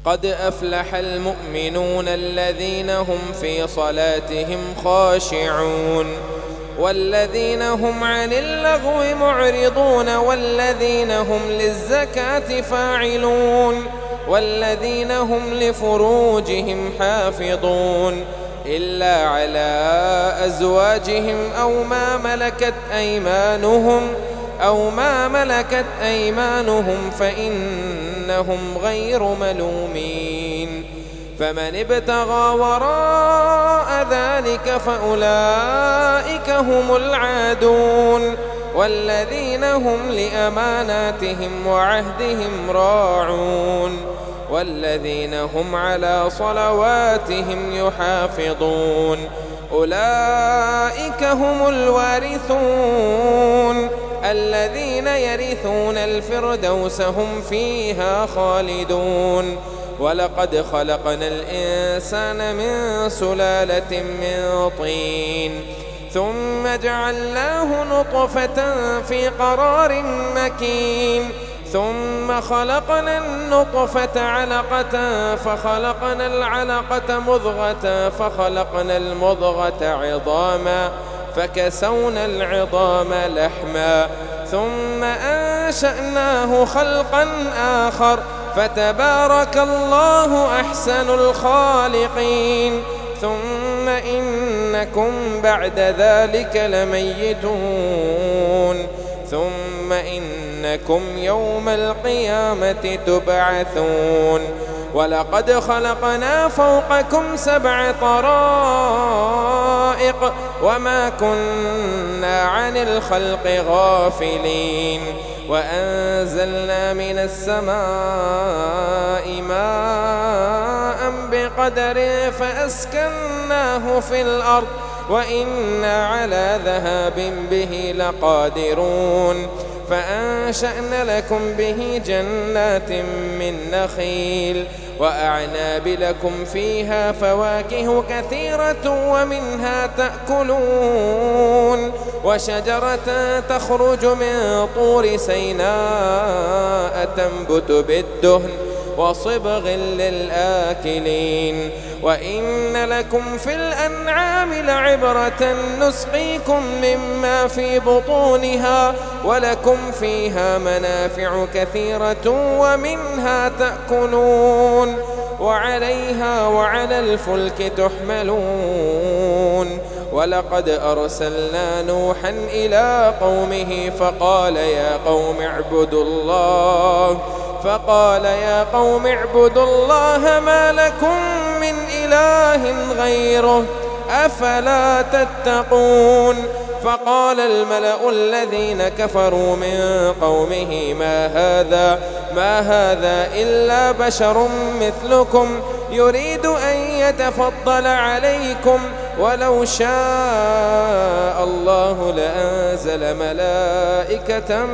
قد أفلح المؤمنون الذين هم في صلاتهم خاشعون والذين هم عن اللغو معرضون والذين هم للزكاة فاعلون والذين هم لفروجهم حافظون إلا على أزواجهم أو ما ملكت أيمانهم فإنهم غير ملومين فمن ابتغى وراء ذلك فأولئك هم العادون والذين هم لأماناتهم وعهدهم راعون والذين هم على صلواتهم يحافظون أولئك هم الوارثون الذين يرثون الفردوس هم فيها خالدون ولقد خلقنا الإنسان من سلالة من طين ثم جعلناه نطفة في قرار مكين ثم خلقنا النطفة علقة فخلقنا العلقة مضغة فخلقنا المضغة عظاما فكسونا العظام لحما ثم أنشأناه خلقا آخر فتبارك الله أحسن الخالقين ثم إنكم بعد ذلك لميتون ثم إنكم يوم القيامة تبعثون ولقد خلقنا فوقكم 7 طرائق وما كنا عن الخلق غافلين وأنزلنا من السماء ماء بقدر فأسكناه في الأرض وإنا على ذهاب به لقادرون فأنشأنا لكم به جنات من نخيل وأعناب لكم فيها فواكه كثيرة ومنها تأكلون وشجرة تخرج من طور سيناء تنبت بالدهن وصبغ للآكلين وإن لكم في الأنعام لعبرة نسقيكم مما في بطونها ولكم فيها منافع كثيرة ومنها تأكلون وعليها وعلى الفلك تحملون ولقد أرسلنا نوحا إلى قومه فقال يا قوم اعبدوا الله ما لكم من إله غيره أفلا تتقون فقال الملأ الذين كفروا من قومه ما هذا إلا بشر مثلكم يريد أن يتفضل عليكم ولو شاء الله لأنزل ملائكة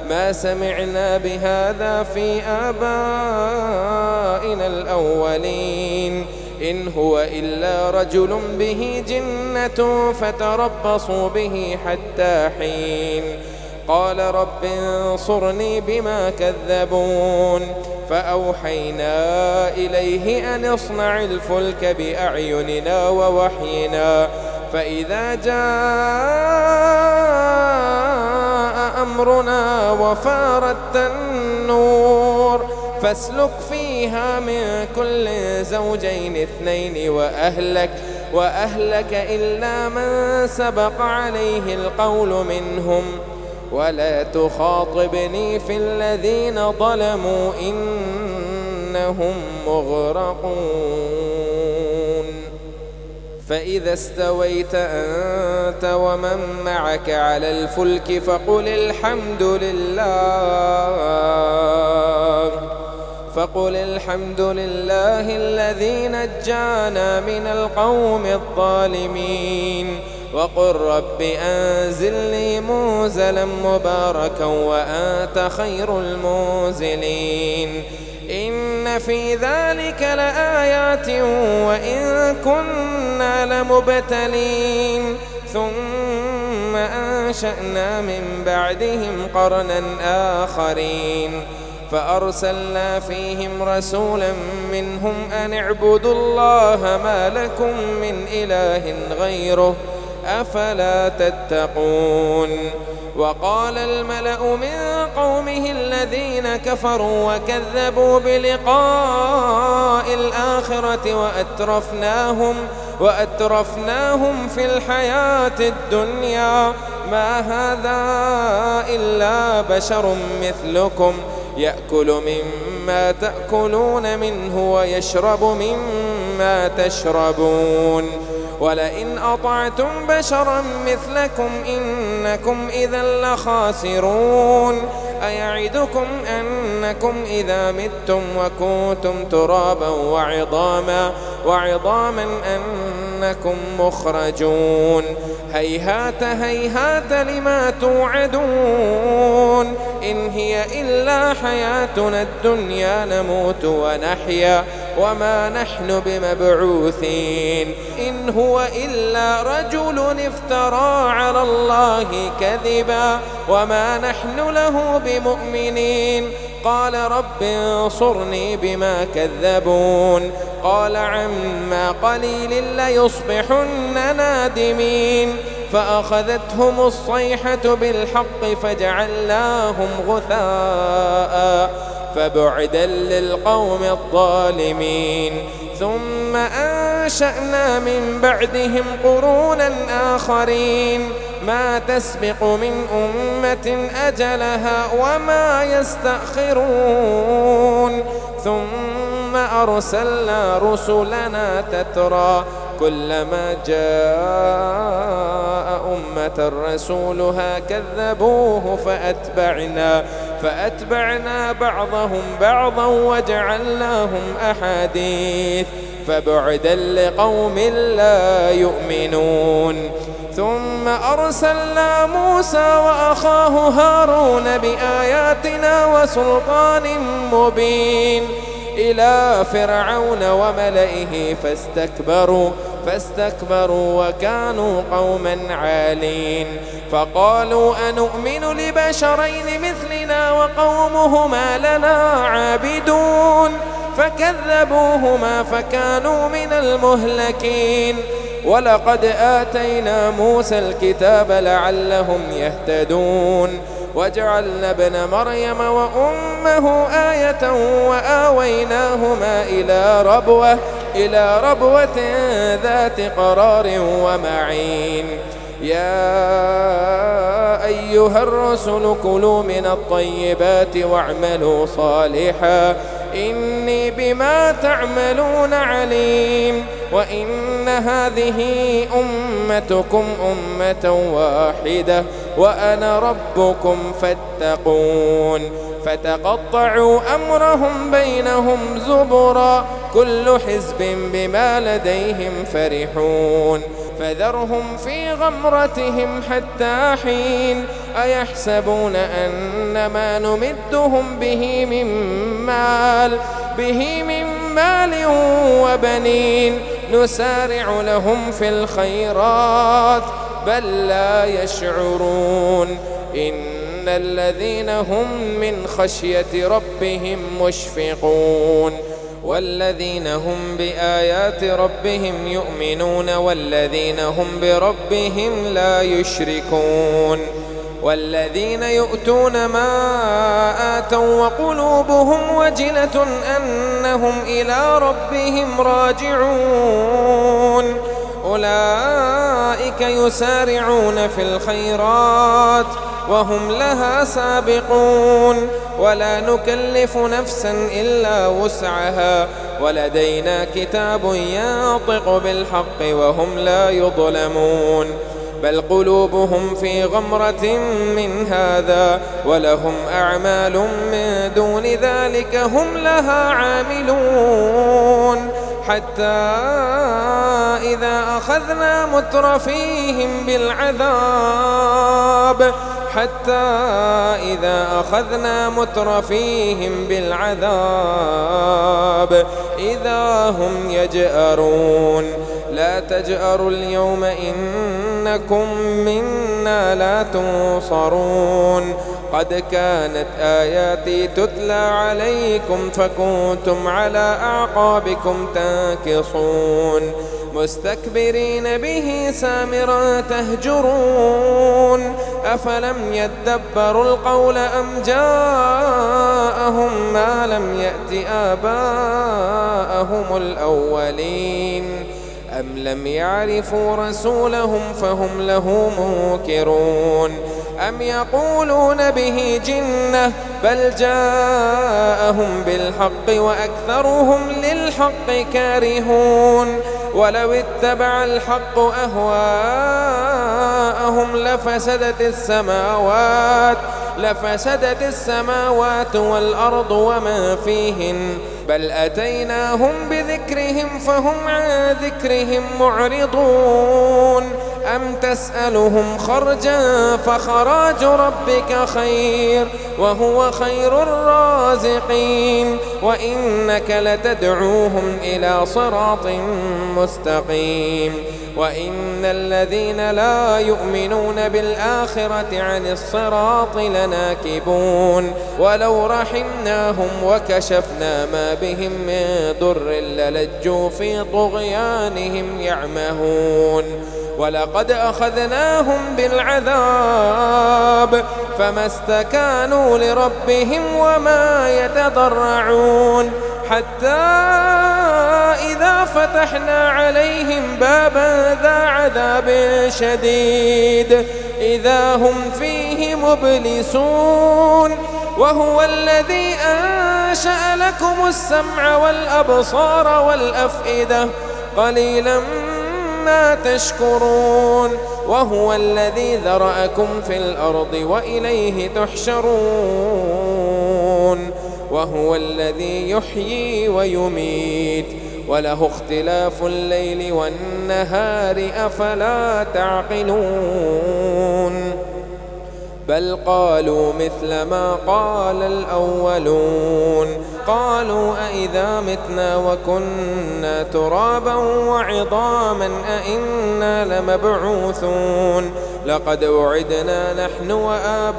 ما سمعنا بهذا في آبائنا الأولين إن هو إلا رجل به جنة فتربصوا به حتى حين قال رب انصرني بما كذبون فأوحينا إليه أن اصنع الفلك بأعيننا ووحينا فإذا جاء أمرنا وفارت النور فاسلك فيها من كل زوجين 2 وأهلك إلا من سبق عليه القول منهم ولا تخاطبني في الذين ظلموا إنهم مغرقون فإذا استويت أنت ومن معك على الفلك فقل الحمد لله الذي نجانا من القوم الظالمين وقل رب أنزلني منزلا مباركا وأنت خير المنزلين إن في ذلك لآيات وإن كنا لمبتلين ثم أنشأنا من بعدهم قرنا آخرين فأرسلنا فيهم رسولا منهم أن اعبدوا الله ما لكم من إله غيره أفلا تتقون. وقال الملأ من قومه الذين كفروا وكذبوا بلقاء الآخرة وأترفناهم في الحياة الدنيا ما هذا إلا بشر مثلكم يأكل مما تأكلون منه ويشرب مما تشربون ولئن أطعتم بشرا مثلكم إنكم إذا لخاسرون. أيعدكم أنكم إذا متم وكنتم ترابا وعظاما أنكم مخرجون. هيهات هيهات لما توعدون إن هي إلا حياتنا الدنيا نموت ونحيا وما نحن بمبعوثين إن هو إلا رجل افترى على الله كذبا وما نحن له بمؤمنين. قال رب انصرني بما كذبون. قال عما قليل ليصبحن نادمين. فأخذتهم الصيحة بالحق فجعلناهم غثاء فبعدا للقوم الظالمين. ثم أنشأنا من بعدهم قرونا آخرين ما تسبق من أمة أجلها وما يستأخرون. ثم أرسلنا رسلنا تترى كلما جاء أمة رسولها كذبوه فأتبعنا بعضهم بعضا وجعلناهم أحاديث فبعدا لقوم لا يؤمنون. ثم أرسلنا موسى وأخاه هارون بآياتنا وسلطان مبين إلى فرعون وملئه فاستكبروا وكانوا قوما عالين. فقالوا أنؤمن لبشرين مثلنا وقومهما لنا عابدون فكذبوهما فكانوا من المهلكين. ولقد آتينا موسى الكتاب لعلهم يهتدون وجعلنا ابن مريم وأمه آية وآويناهما إلى ربوة ذات قرار ومعين. يا أيها الرسل كلوا من الطيبات واعملوا صالحا إني بما تعملون عليم. وإن هذه أمتكم أمة واحدة وأنا ربكم فاتقون. فتقطعوا أمرهم بينهم زبرا كل حزب بما لديهم فرحون. فذرهم في غمرتهم حتى حين. أيحسبون أن ما نمدهم به من مال وبنين نسارع لهم في الخيرات بل لا يشعرون. إن الذين هم من خشية ربهم مشفقون والذين هم بآيات ربهم يؤمنون والذين هم بربهم لا يشركون. والذين يؤتون ما آتوا وقلوبهم وجلة أنهم إلى ربهم راجعون أولئك يسارعون في الخيرات وهم لها سابقون. ولا نكلف نفسا إلا وسعها ولدينا كتاب ينطق بالحق وهم لا يظلمون. بل قلوبهم في غمرة من هذا ولهم أعمال من دون ذلك هم لها عاملون. حتى إذا أخذنا مترفيهم بالعذاب إذا هم يجأرون. لا تجأروا اليوم إنكم منا لا تنصرون. قد كانت آياتي تتلى عليكم فكنتم على أعقابكم تنكصون مستكبرين به سامرا تهجرون أفلم يدبروا القول أم جاءهم ما لم يأت آباءهم الأولين أم لم يعرفوا رسولهم فهم له منكرون أم يقولون به جنة بل جاءهم بالحق وأكثرهم للحق كارهون ولو اتبع الحق أهواءهم لفسدت السماوات والأرض وما فيهن بل أتيناهم بذكرهم فهم عن ذكرهم معرضون أم تسألهم خرجا فخراج ربك خير وهو خير الرازقين وإنك لتدعوهم إلى صراط مستقيم وإن الذين لا يؤمنون بالآخرة عن الصراط لناكبون ولو رحمناهم وكشفنا ما بهم من ضر للجوا في طغيانهم يعمهون ولقد أخذناهم بالعذاب فما استكانوا لربهم وما يتضرعون حتى إذا فتحنا عليهم بابا ذا عذاب شديد إذا هم فيه مبلسون وهو الذي أنشأ لكم السمع والأبصار والأفئدة قليلا ما تشكرون وهو الذي ذرأكم في الأرض وإليه تحشرون وهو الذي يحيي ويميت وله اختلاف الليل والنهار أفلا تعقلون بل قالوا مثل ما قال الأولون قالوا أئذا متنا وكنا ترابا وعظاما أئنا لمبعوثون لقد وعدنا نحن وآباؤنا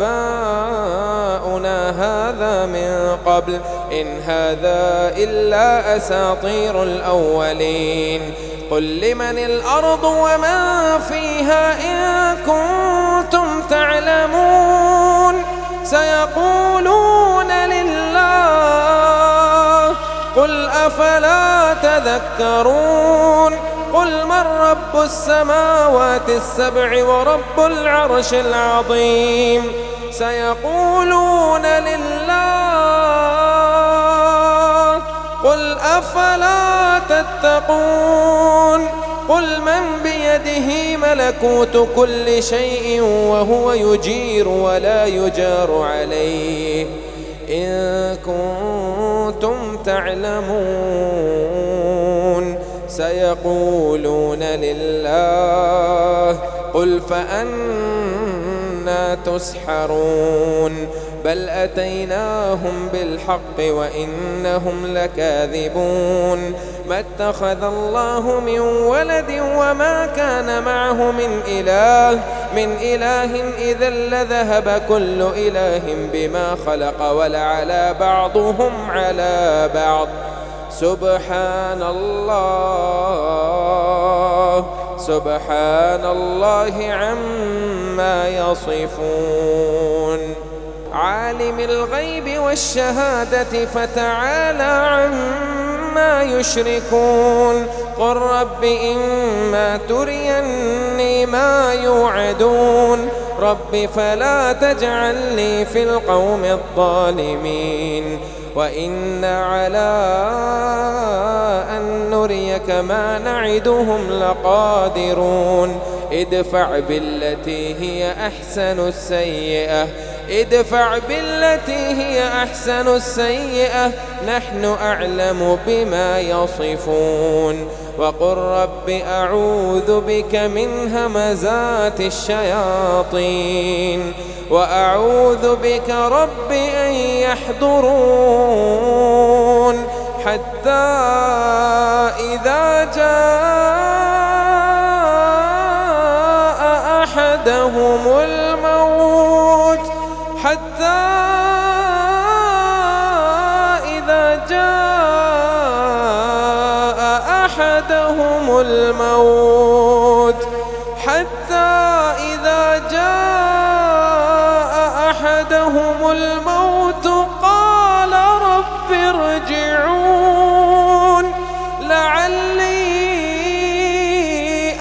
هذا من قبل إن هذا إلا أساطير الأولين قل لمن الأرض ومن فيها إن كنتم تعلمون سيقولون لله قل أفلا تذكرون قل من رب السماوات السبع ورب العرش العظيم سيقولون لله قل أفلا تتقون قل من بيده ملكوت كل شيء وهو يجير ولا يجار عليه إن كنتم تعلمون سيقولون لله قل فأنى تسحرون بل أتيناهم بالحق وإنهم لكاذبون ما اتخذ الله من ولد وما كان معه من إله إذا لذهب كل إله بما خلق ولعلى بعضهم على بعض سبحان الله عما يصفون عالم الغيب والشهادة فتعالى عما يشركون قل رب إما تريني ما يوعدون رب فلا تجعلني في القوم الظالمين وإنا على أن نريك ما نعدهم لقادرون ادفع بالتي هي أحسن السيئة نحن أعلم بما يصفون وقل رب أعوذ بك من همزات الشياطين وأعوذ بك رب أن يحضرون حتى إذا جاء أحدهم الموت حتى أحدهم الموت حتى إذا جاء أحدهم الموت قال رب ارجعون لعلي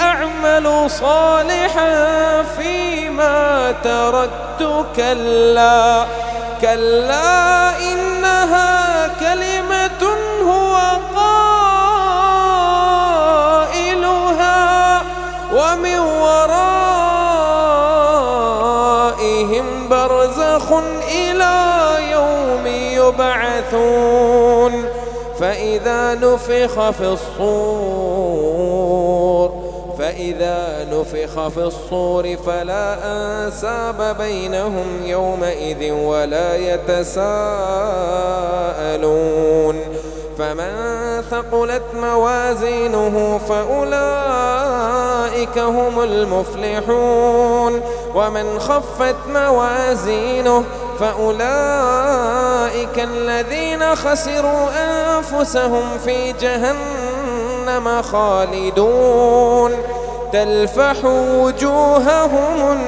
أعمل صالحا فيما تركت كلا إنها كلمة هو قائلها ومن ورائهم برزخ إلى يوم يبعثون فإذا نفخ في الصور فلا أنساب بينهم يومئذ ولا يتساءلون فمن ثقلت موازينه فأولئك هم المفلحون ومن خفت موازينه فأولئك الذين خسروا أنفسهم في جهنم خالدون تلفح وجوههم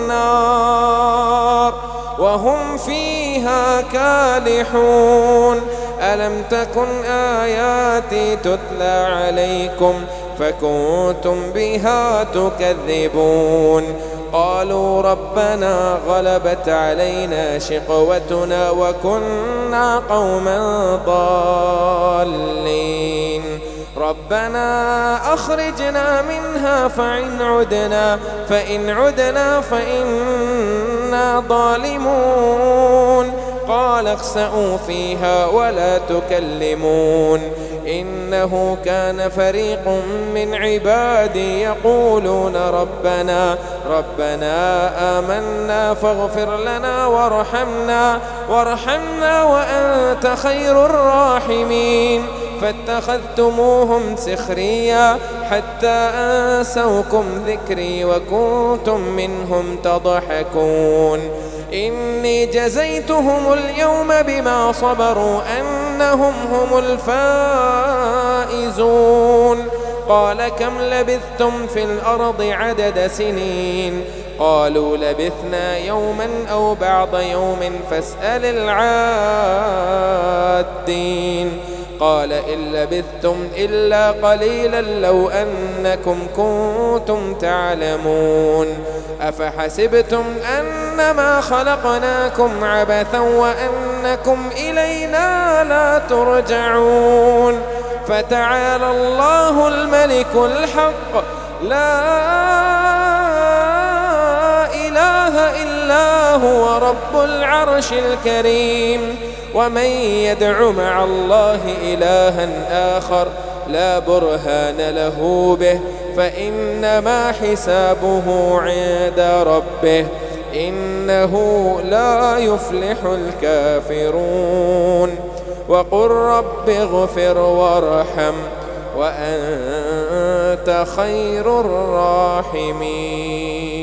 النار وهم فيها كالحون ألم تكن آياتي تتلى عليكم فكنتم بها تكذبون قالوا ربنا غلبت علينا شقوتنا وكنا قوما ضالين ربنا أخرجنا منها فإن عدنا فإنا ظالمون قال اخسئوا فيها ولا تكلمون إنه كان فريق من عبادي يقولون ربنا آمنا فاغفر لنا وارحمنا وأنت خير الراحمين فاتخذتموهم سخريا حتى أنسوكم ذكري وكنتم منهم تضحكون إني جزيتهم اليوم بما صبروا أنهم هم الفائزون قال كم لبثتم في الأرض عدد سنين قالوا لبثنا يوما أو بعض يوم فاسأل العادين قال إن لبثتم إلا قليلا لو أنكم كنتم تعلمون أفحسبتم أنما خلقناكم عبثا وأنكم إلينا لا ترجعون فتعالى الله الملك الحق لا إله إلا هو رب العرش الكريم ومن يدع مع الله إلها آخر لا برهان له به فإنما حسابه عند ربه إنه لا يفلح الكافرون وقل رب اغفر وارحم وأنت خير الراحمين